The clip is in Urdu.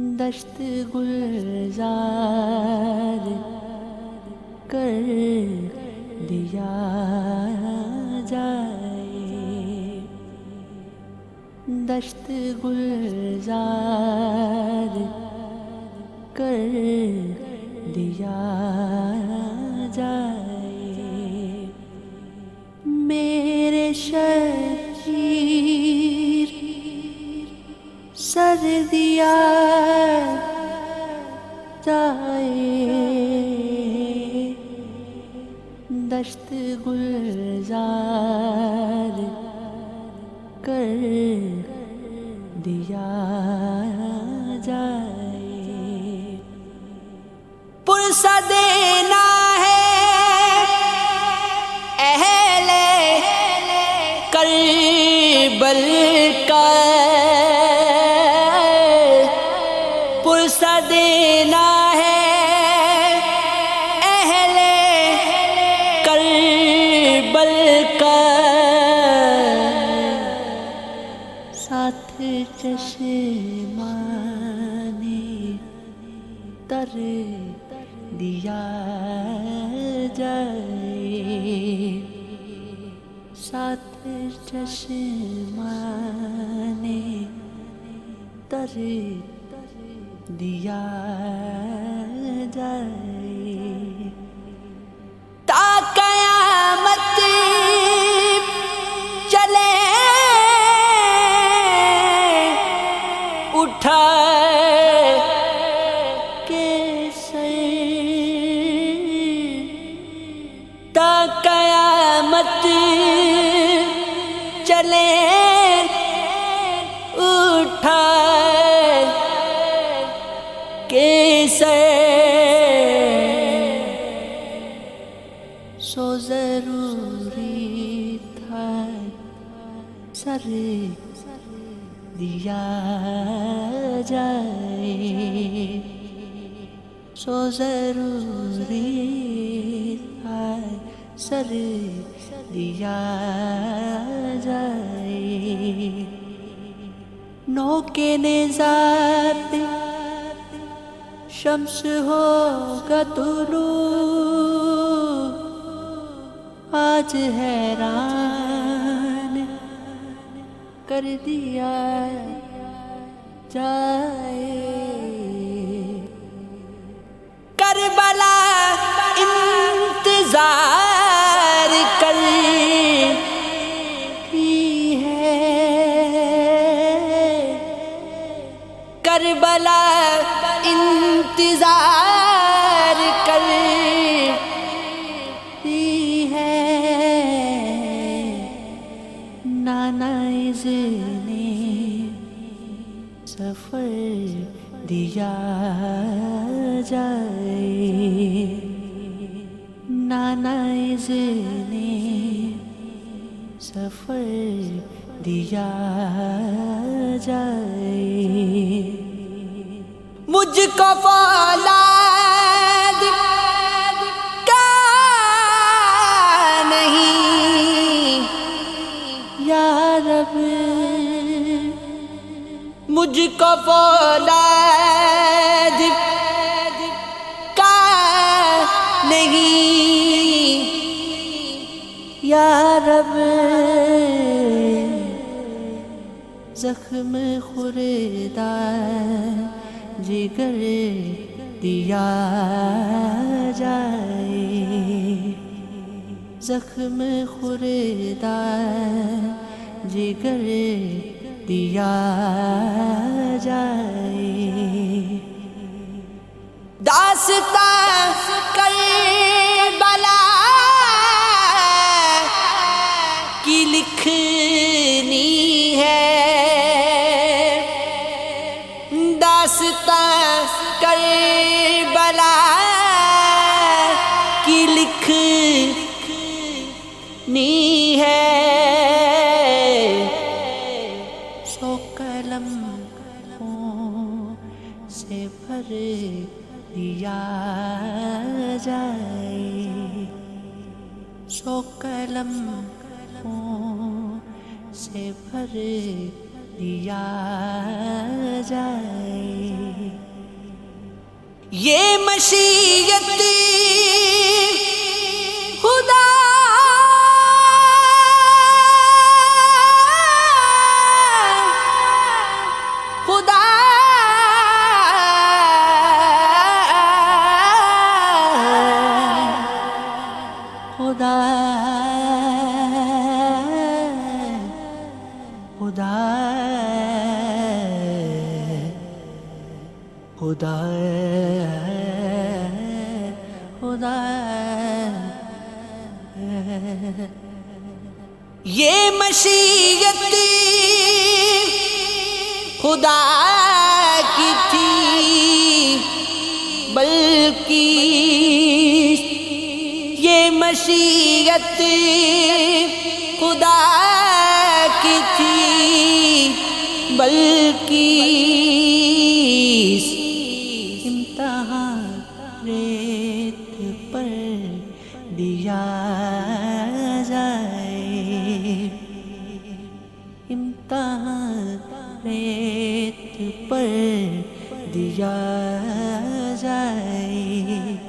دشت گلزار کر دیا جائے، دشت گلزار کر دیا جائے، میرے شبیر سر دیا جائے، دشت گلزار کر دیا جائے، پرسہ دینا ہے اہل کربل کا، پرسہ دینا ہے اہل کربل کا، ساتھ چشمانی تر دیا جائے، ساتھ چشمانی تر دیا جائے، تا قیامت چلے اٹھا کے سر، تا قیامت چلے اٹھا کے سر، سو ضروری تھا سر دیا جائے، سو ضروری تھا سر دیا جائے، نو کے نیزہ پہ شمس ہوگا طلوع، آج حیران کر دیا جائے، کربلا انتظار کر رہی ہے، کربلا انتظار کر رہی ہے، نانا نے سفر دیا جائے، نانا نے سفر دیا جائے، مجھ کو فولاد کا نہیں یا رب، مجھ کو فولاد کا نہیں یا رب، زخم خوردہ جگر دیا جائے، زخم خوردہ جگر دیا جائے، داستان کربلا کی لکھنی ہے، داستان کربلا کی لکھنی ہے، سو قلم سے بھر دیا جائے، سو قلم سے بھر دیا جائے، یہ مشیت خدا خدا خدا خدا خدا خدا یہ مشیت خدا کی تھی بلکہ یہ مشیت خدا کی تھی بلکہ امتحان ریت پر دیا جائے امتحان ریت پر دیا جائے